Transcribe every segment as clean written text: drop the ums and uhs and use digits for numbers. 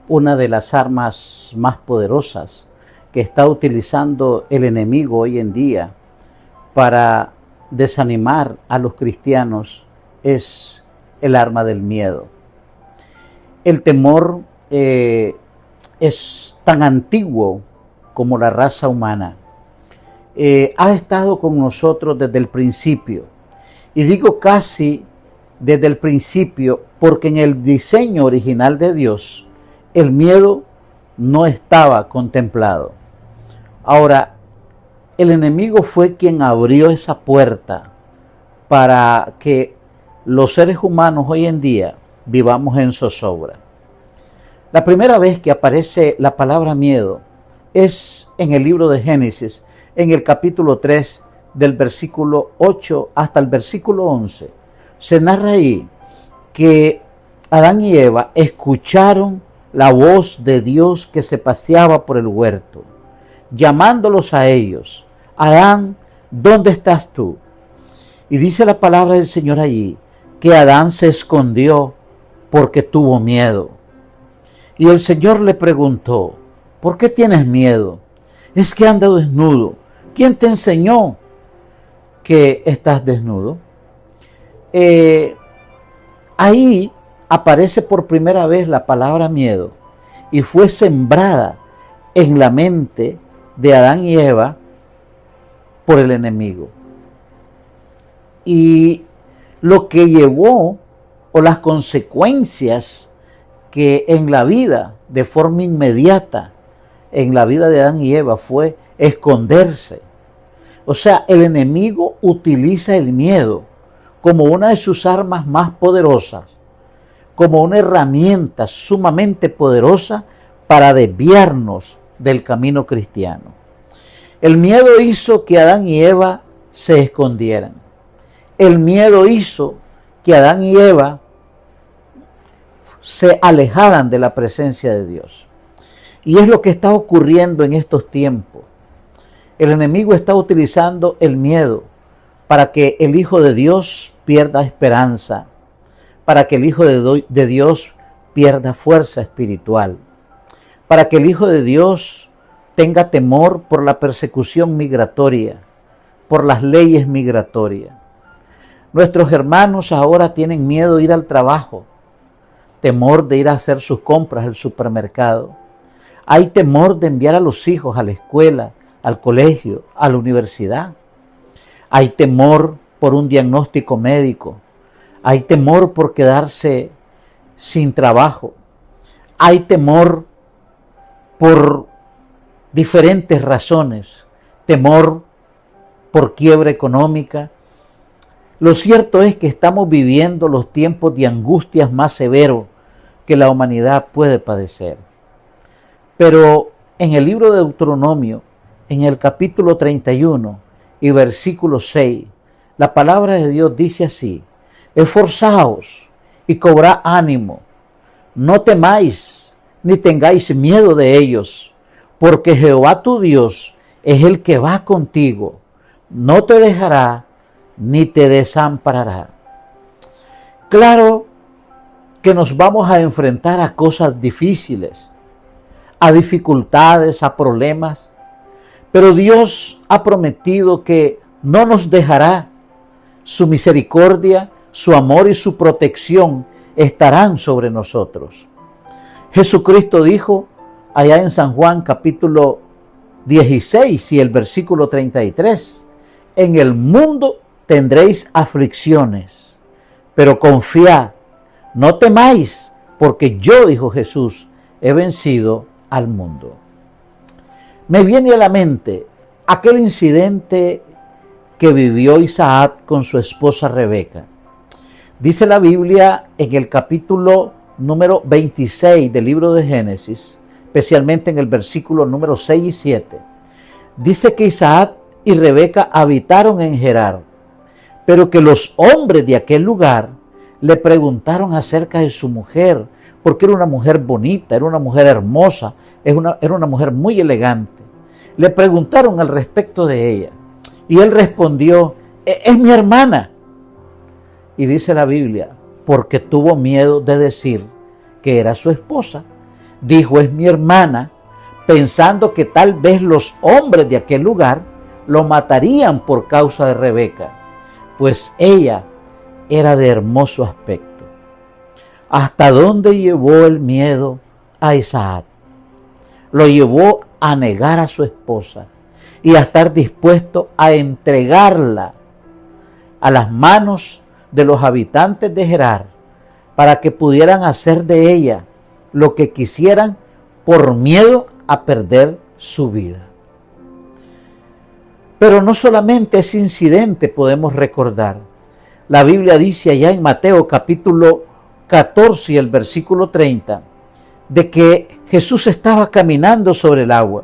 una de las armas más poderosas que está utilizando el enemigo hoy en día para desanimar a los cristianos es el arma del miedo. El temor es tan antiguo como la raza humana. Ha estado con nosotros desde el principio. Y digo casi desde el principio porque en el diseño original de Dios el miedo no estaba contemplado. Ahora, el enemigo fue quien abrió esa puerta para que los seres humanos hoy en día vivamos en zozobra. La primera vez que aparece la palabra miedo es en el libro de Génesis, en el capítulo 3, del versículo 8 hasta el versículo 11. Se narra ahí que Adán y Eva escucharon la voz de Dios que se paseaba por el huerto, llamándolos a ellos: Adán, ¿dónde estás tú? Y dice la palabra del Señor allí que Adán se escondió porque tuvo miedo. Y el Señor le preguntó: ¿por qué tienes miedo? Es que ando desnudo. ¿Quién te enseñó que estás desnudo? Ahí aparece por primera vez la palabra miedo y fue sembrada en la mente de Adán y Eva por el enemigo. Y lo que llevó, o las consecuencias que en la vida, de forma inmediata, en la vida de Adán y Eva, fue esconderse. O sea, el enemigo utiliza el miedo como una de sus armas más poderosas, como una herramienta sumamente poderosa para desviarnos del camino cristiano. El miedo hizo que Adán y Eva se escondieran. El miedo hizo que Adán y Eva se alejaran de la presencia de Dios. Y es lo que está ocurriendo en estos tiempos. El enemigo está utilizando el miedo para que el Hijo de Dios pierda esperanza, para que el Hijo de Dios pierda fuerza espiritual, para que el Hijo de Dios tenga temor por la persecución migratoria, por las leyes migratorias. Nuestros hermanos ahora tienen miedo de ir al trabajo, temor de ir a hacer sus compras al supermercado. Hay temor de enviar a los hijos a la escuela, al colegio, a la universidad. Hay temor por un diagnóstico médico. Hay temor por quedarse sin trabajo. Hay temor por diferentes razones. Temor por quiebra económica. Lo cierto es que estamos viviendo los tiempos de angustias más severos que la humanidad puede padecer. Pero en el libro de Deuteronomio, en el capítulo 31 y versículo 6, la palabra de Dios dice así: esforzaos y cobrad ánimo, no temáis ni tengáis miedo de ellos, porque Jehová tu Dios es el que va contigo, no te dejará ni te desamparará. Claro que nos vamos a enfrentar a cosas difíciles, a dificultades, a problemas, pero Dios ha prometido que no nos dejará. Su misericordia, su amor y su protección estarán sobre nosotros. Jesucristo dijo allá en San Juan capítulo 16 y el versículo 33, en el mundo tendréis aflicciones, pero confiad, no temáis, porque yo, dijo Jesús, he vencido al mundo. Me viene a la mente aquel incidente que vivió Isaac con su esposa Rebeca. Dice la Biblia en el capítulo número 26 del libro de Génesis, especialmente en el versículo número 6 y 7. Dice que Isaac y Rebeca habitaron en Gerar, pero que los hombres de aquel lugar le preguntaron acerca de su mujer, porque era una mujer bonita, era una mujer hermosa, era una mujer muy elegante. Le preguntaron al respecto de ella y él respondió: es mi hermana. Y dice la Biblia, porque tuvo miedo de decir que era su esposa. dijo: es mi hermana, pensando que tal vez los hombres de aquel lugar lo matarían por causa de Rebeca, pues ella era de hermoso aspecto. ¿Hasta dónde llevó el miedo a Isaac? Lo llevó a negar a su esposa y a estar dispuesto a entregarla a las manos de los habitantes de Gerar para que pudieran hacer de ella lo que quisieran por miedo a perder su vida. Pero no solamente ese incidente podemos recordar. La Biblia dice allá en Mateo capítulo 14 y el versículo 30, de que Jesús estaba caminando sobre el agua.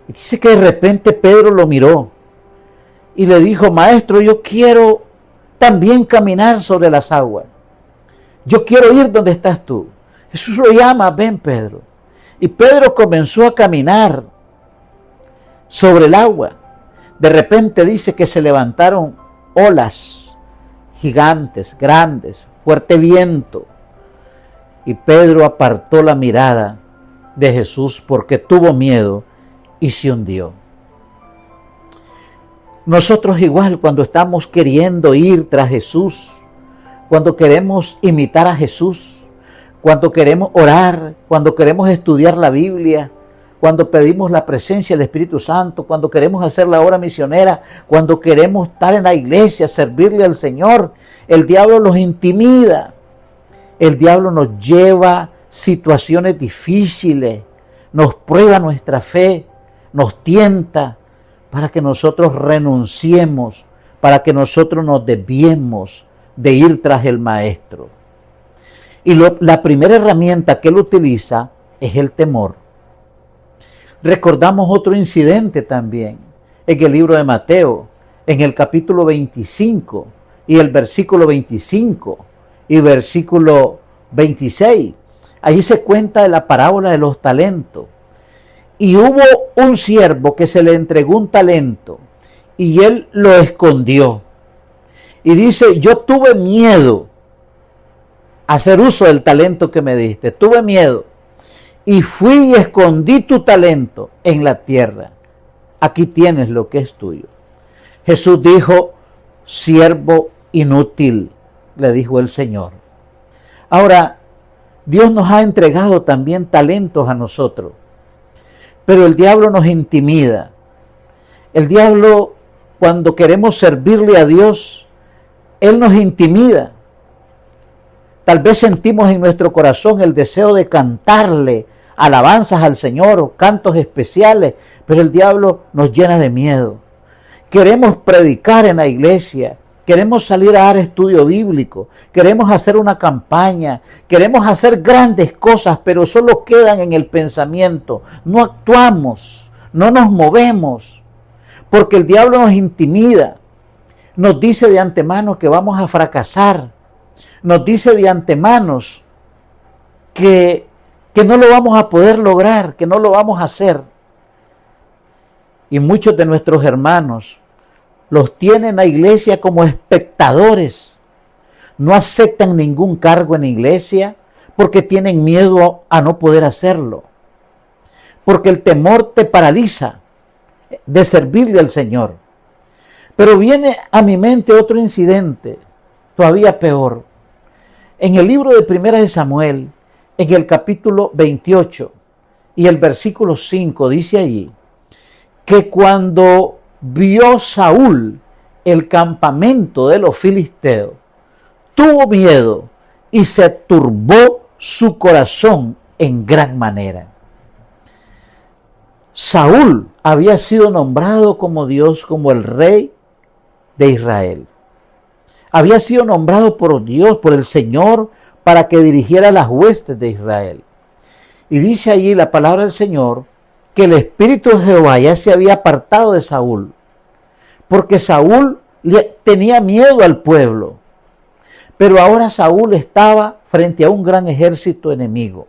Y dice que de repente Pedro lo miró y le dijo: maestro, yo quiero también caminar sobre las aguas. Yo quiero ir donde estás tú. Jesús lo llama: ven, Pedro. Y Pedro comenzó a caminar sobre el agua. De repente dice que se levantaron olas gigantes, grandes, fuerte viento. Y Pedro apartó la mirada de Jesús porque tuvo miedo y se hundió. Nosotros igual, cuando estamos queriendo ir tras Jesús, cuando queremos imitar a Jesús, cuando queremos orar, cuando queremos estudiar la Biblia, cuando pedimos la presencia del Espíritu Santo, cuando queremos hacer la obra misionera, cuando queremos estar en la iglesia, servirle al Señor, el diablo nos intimida. El diablo nos lleva a situaciones difíciles, nos prueba nuestra fe, nos tienta para que nosotros renunciemos, para que nosotros nos desviemos de ir tras el Maestro. Y la primera herramienta que él utiliza es el temor. Recordamos otro incidente también en el libro de Mateo, en el capítulo 25 y el versículo 25 y versículo 26. Ahí se cuenta de la parábola de los talentos. Y hubo un siervo que se le entregó un talento y él lo escondió. Y dice: yo tuve miedo a hacer uso del talento que me diste. Tuve miedo. Y fui y escondí tu talento en la tierra. Aquí tienes lo que es tuyo. Jesús dijo: siervo inútil, le dijo el Señor. Ahora, Dios nos ha entregado también talentos a nosotros. Pero el diablo nos intimida. El diablo, cuando queremos servirle a Dios, él nos intimida. Tal vez sentimos en nuestro corazón el deseo de cantarle alabanzas al Señor o cantos especiales, pero el diablo nos llena de miedo. Queremos predicar en la iglesia, queremos salir a dar estudio bíblico, queremos hacer una campaña, queremos hacer grandes cosas, pero solo quedan en el pensamiento. No actuamos, no nos movemos, porque el diablo nos intimida. Nos dice de antemano que vamos a fracasar. Nos dice de antemano que no lo vamos a poder lograr, que no lo vamos a hacer. Y muchos de nuestros hermanos los tienen la iglesia como espectadores. No aceptan ningún cargo en la iglesia porque tienen miedo a no poder hacerlo. Porque el temor te paraliza de servirle al Señor. Pero viene a mi mente otro incidente, todavía peor. En el libro de Primera de Samuel, en el capítulo 28 y el versículo 5, dice allí que cuando vio Saúl el campamento de los filisteos, tuvo miedo y se turbó su corazón en gran manera. Saúl había sido nombrado como Dios, como el rey de Israel. Había sido nombrado por Dios, por el Señor, para que dirigiera las huestes de Israel. Y dice allí la palabra del Señor que el Espíritu de Jehová ya se había apartado de Saúl, porque Saúl tenía miedo al pueblo. Pero ahora Saúl estaba frente a un gran ejército enemigo.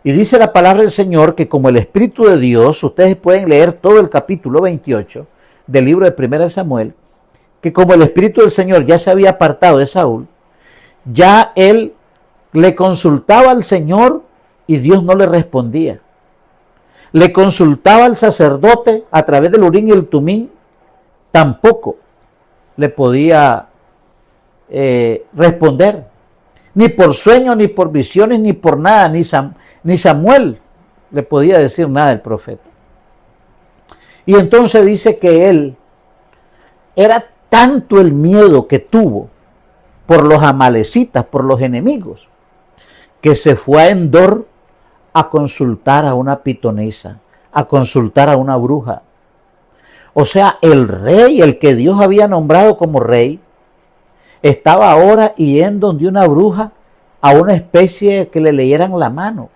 Y dice la palabra del Señor que como el Espíritu de Dios, ustedes pueden leer todo el capítulo 28 del libro de Primera de Samuel, que como el Espíritu del Señor ya se había apartado de Saúl, ya él le consultaba al Señor y Dios no le respondía. Le consultaba al sacerdote a través del Urim y el Tumim, tampoco le podía responder, ni por sueños, ni por visiones, ni por nada, ni Samuel le podía decir nada del profeta. Y entonces dice que él era tanto el miedo que tuvo por los amalecitas, por los enemigos, que se fue a Endor a consultar a una pitonisa, a consultar a una bruja. O sea, el rey, el que Dios había nombrado como rey, estaba ahora yendo donde una bruja a una especie que le leyeran la mano,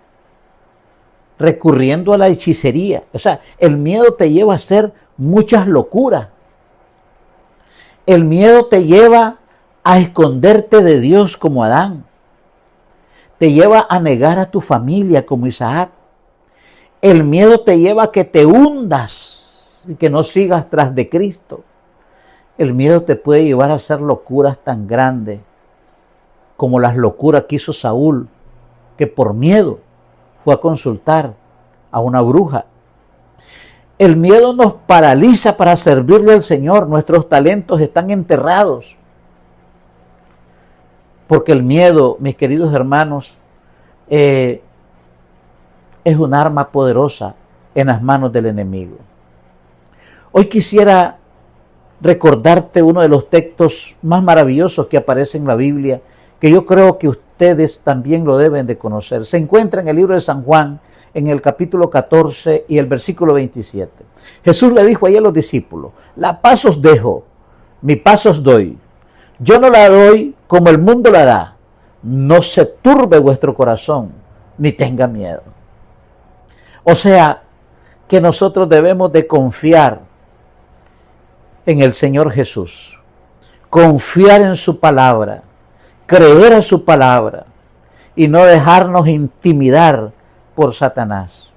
recurriendo a la hechicería. O sea, el miedo te lleva a hacer muchas locuras. El miedo te lleva a esconderte de Dios como Adán. Te lleva a negar a tu familia como Isaac. El miedo te lleva a que te hundas y que no sigas tras de Cristo. El miedo te puede llevar a hacer locuras tan grandes como las locuras que hizo Saúl, que por miedo fue a consultar a una bruja. El miedo nos paraliza para servirle al Señor. Nuestros talentos están enterrados. Porque el miedo, mis queridos hermanos, es un arma poderosa en las manos del enemigo. Hoy quisiera recordarte uno de los textos más maravillosos que aparece en la Biblia, que yo creo que ustedes también lo deben de conocer. Se encuentra en el libro de San Juan, en el capítulo 14 y el versículo 27. Jesús le dijo ahí a los discípulos: la paz os dejo, mi paz os doy. Yo no la doy como el mundo la da. No se turbe vuestro corazón, ni tenga miedo. O sea, que nosotros debemos de confiar en el Señor Jesús, confiar en su palabra, creer a su palabra y no dejarnos intimidar por Satanás.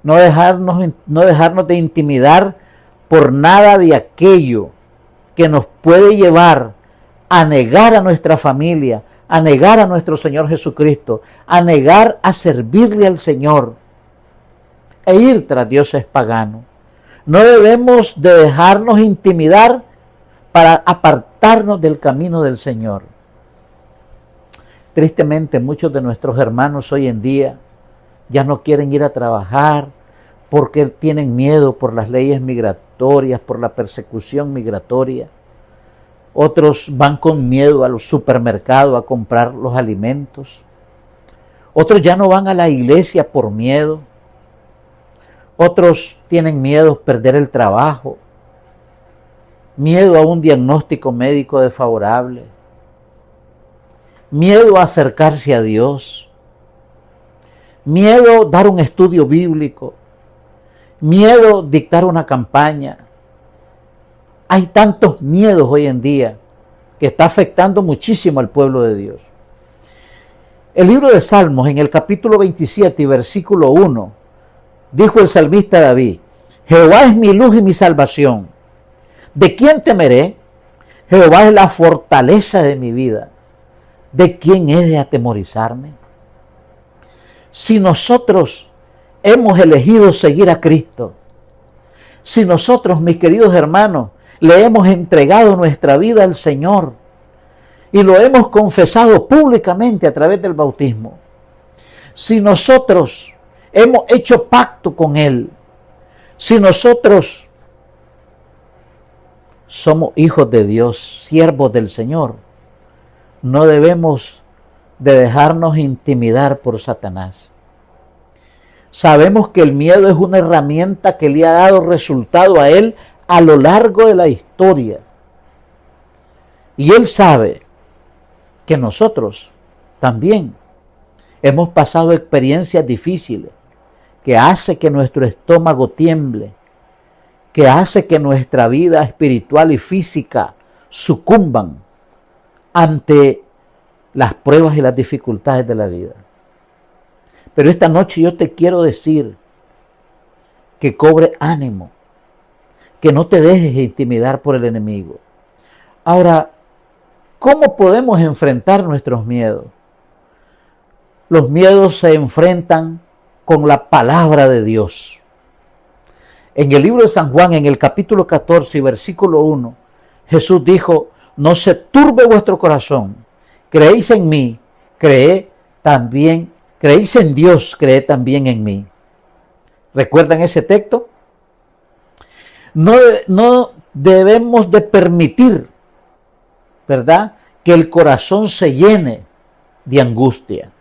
No dejarnos de intimidar por nada de aquello que nos puede llevar a negar a nuestra familia, a negar a nuestro Señor Jesucristo, a negar a servirle al Señor e ir tras dioses paganos. No debemos de dejarnos intimidar para apartarnos del camino del Señor. Tristemente, muchos de nuestros hermanos hoy en día ya no quieren ir a trabajar porque tienen miedo por las leyes migratorias, por la persecución migratoria. Otros van con miedo a los supermercados a comprar los alimentos. Otros ya no van a la iglesia por miedo. Otros tienen miedo a perder el trabajo, miedo a un diagnóstico médico desfavorable, miedo a acercarse a Dios, miedo a dar un estudio bíblico, miedo a dictar una campaña. Hay tantos miedos hoy en día que está afectando muchísimo al pueblo de Dios. El libro de Salmos, en el capítulo 27 y versículo 1, dijo el salmista David: Jehová es mi luz y mi salvación. ¿De quién temeré? Jehová es la fortaleza de mi vida. ¿De quién he de atemorizarme? Si nosotros hemos elegido seguir a Cristo, si nosotros, mis queridos hermanos, le hemos entregado nuestra vida al Señor y lo hemos confesado públicamente a través del bautismo, si nosotros hemos hecho pacto con Él, si nosotros somos hijos de Dios, siervos del Señor, no debemos de dejarnos intimidar por Satanás. Sabemos que el miedo es una herramienta que le ha dado resultado a él a lo largo de la historia. Y él sabe que nosotros también hemos pasado experiencias difíciles que hace que nuestro estómago tiemble, que hace que nuestra vida espiritual y física sucumban ante las pruebas y las dificultades de la vida. Pero esta noche yo te quiero decir que cobre ánimo, que no te dejes intimidar por el enemigo. Ahora, ¿cómo podemos enfrentar nuestros miedos? los miedos se enfrentan con la palabra de Dios. En el libro de San Juan, en el capítulo 14 y versículo 1, Jesús dijo: no se turbe vuestro corazón, creéis en mí, creéis en Dios, creed también en mí. ¿Recuerdan ese texto? No debemos de permitir, ¿verdad?, que el corazón se llene de angustia,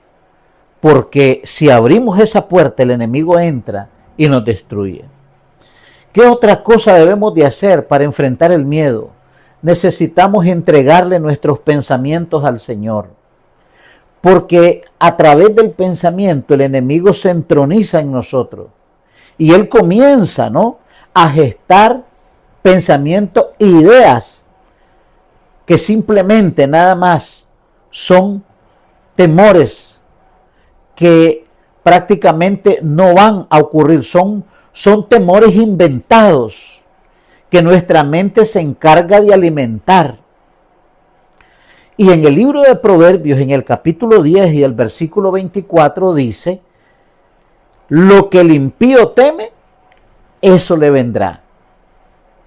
porque si abrimos esa puerta, el enemigo entra y nos destruye. ¿Qué otra cosa debemos de hacer para enfrentar el miedo? Necesitamos entregarle nuestros pensamientos al Señor, porque a través del pensamiento el enemigo se entroniza en nosotros y él comienza, ¿no?, a gestar pensamientos e ideas que simplemente nada más son temores que prácticamente no van a ocurrir, son temores inventados que nuestra mente se encarga de alimentar. Y en el libro de Proverbios, en el capítulo 10 y el versículo 24 dice: lo que el impío teme, eso le vendrá.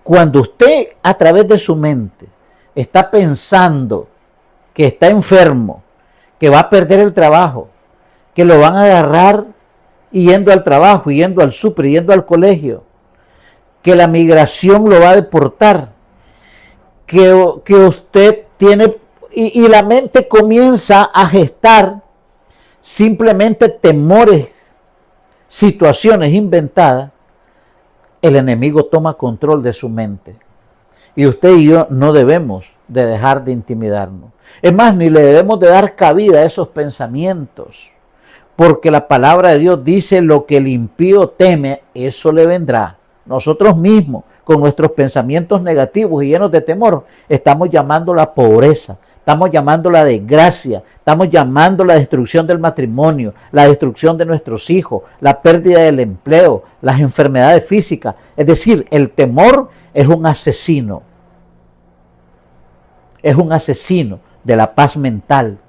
Cuando usted a través de su mente está pensando que está enfermo, que va a perder el trabajo, que lo van a agarrar yendo al trabajo, yendo al súper, yendo al colegio, que la migración lo va a deportar, que usted tiene, y la mente comienza a gestar simplemente temores, situaciones inventadas, el enemigo toma control de su mente. Y usted y yo no debemos de dejar de intimidarnos. Es más, ni le debemos de dar cabida a esos pensamientos, porque la palabra de Dios dice: lo que el impío teme, eso le vendrá. Nosotros mismos, con nuestros pensamientos negativos y llenos de temor, estamos llamando la pobreza, estamos llamando la desgracia, estamos llamando la destrucción del matrimonio, la destrucción de nuestros hijos, la pérdida del empleo, las enfermedades físicas. Es decir, el temor es un asesino. Es un asesino de la paz mental,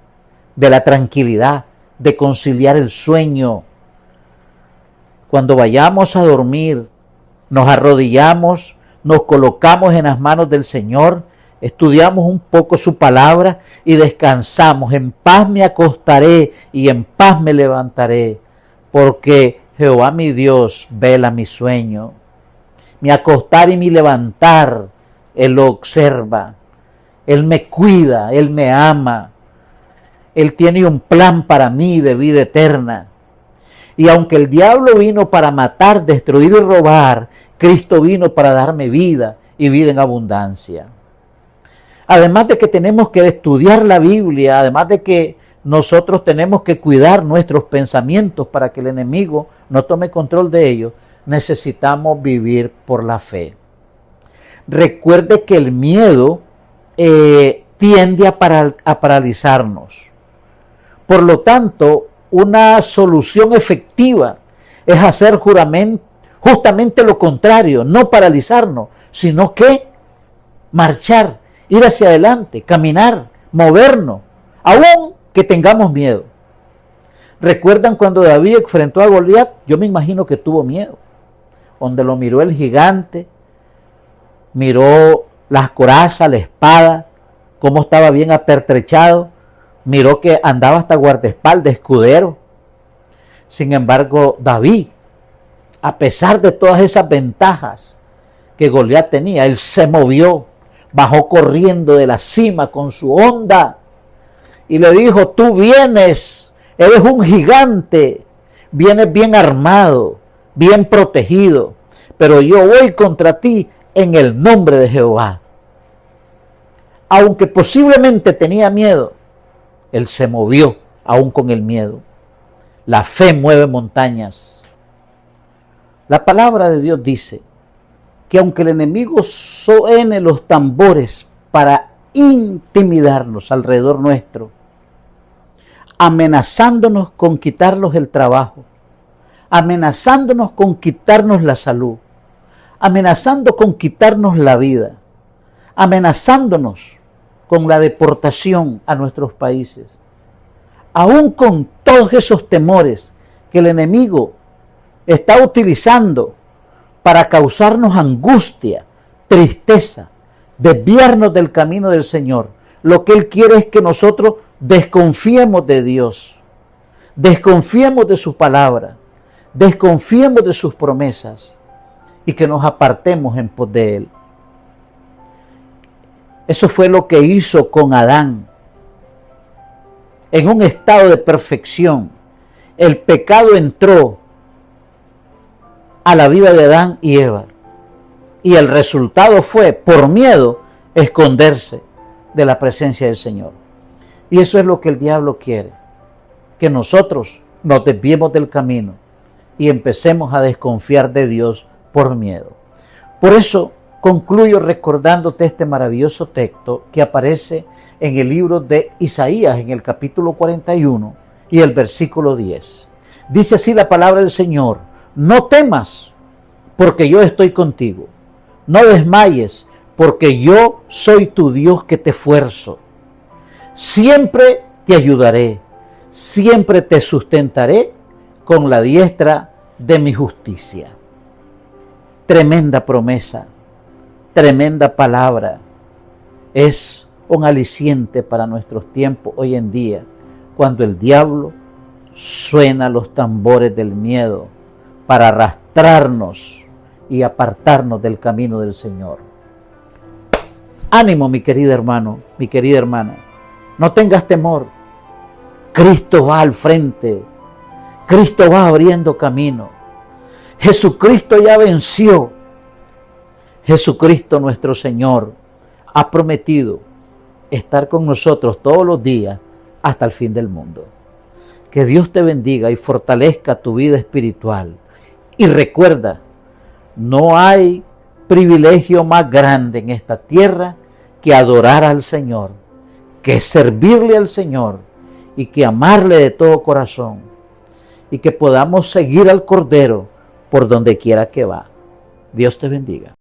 de la tranquilidad, de conciliar el sueño. Cuando vayamos a dormir, nos arrodillamos, nos colocamos en las manos del Señor, estudiamos un poco su palabra y descansamos. En paz me acostaré y en paz me levantaré, porque Jehová mi Dios vela mi sueño. Mi acostar y mi levantar, Él lo observa. Él me cuida, Él me ama. Él tiene un plan para mí de vida eterna. Y aunque el diablo vino para matar, destruir y robar, Cristo vino para darme vida y vida en abundancia. Además de que tenemos que estudiar la Biblia, además de que nosotros tenemos que cuidar nuestros pensamientos para que el enemigo no tome control de ellos, necesitamos vivir por la fe. Recuerde que el miedo tiende a paralizarnos. Por lo tanto, una solución efectiva es hacer justamente lo contrario, no paralizarnos, sino que marchar, ir hacia adelante, caminar, movernos, aun que tengamos miedo. ¿Recuerdan cuando David enfrentó a Goliat? Yo me imagino que tuvo miedo. Donde lo miró el gigante, miró las corazas, la espada, cómo estaba bien apertrechado, miró que andaba hasta guardaespaldas, escudero. Sin embargo, David, a pesar de todas esas ventajas que Goliat tenía, él se movió, bajó corriendo de la cima con su honda y le dijo: tú vienes, eres un gigante, vienes bien armado, bien protegido, pero yo voy contra ti en el nombre de Jehová. Aunque posiblemente tenía miedo, él se movió aún con el miedo. La fe mueve montañas. La palabra de Dios dice que aunque el enemigo suene los tambores para intimidarnos alrededor nuestro, amenazándonos con quitarnos el trabajo, amenazándonos con quitarnos la salud, amenazando con quitarnos la vida, amenazándonos con la deportación a nuestros países, aún con todos esos temores que el enemigo está utilizando para causarnos angustia, tristeza, desviarnos del camino del Señor, lo que Él quiere es que nosotros desconfiemos de Dios, desconfiemos de su palabra, desconfiemos de sus promesas y que nos apartemos en pos de Él. Eso fue lo que hizo con Adán. En un estado de perfección, el pecado entró a la vida de Adán y Eva. Y el resultado fue, por miedo, esconderse de la presencia del Señor. Y eso es lo que el diablo quiere, que nosotros nos desviemos del camino y empecemos a desconfiar de Dios por miedo. Por eso concluyo recordándote este maravilloso texto que aparece en el libro de Isaías, en el capítulo 41 y el versículo 10. Dice así la palabra del Señor: no temas, porque yo estoy contigo. No desmayes, porque yo soy tu Dios que te esfuerzo. Siempre te ayudaré, siempre te sustentaré con la diestra de mi justicia. Tremenda promesa, tremenda palabra. Es un aliciente para nuestros tiempos hoy en día, cuando el diablo suena los tambores del miedo para arrastrarnos y apartarnos del camino del Señor. Ánimo, mi querido hermano, mi querida hermana. No tengas temor. Cristo va al frente. Cristo va abriendo camino. Jesucristo ya venció. Jesucristo nuestro Señor ha prometido estar con nosotros todos los días hasta el fin del mundo. Que Dios te bendiga y fortalezca tu vida espiritual. Y recuerda, no hay privilegio más grande en esta tierra que adorar al Señor, que servirle al Señor y que amarle de todo corazón, y que podamos seguir al Cordero por donde quiera que va. Dios te bendiga.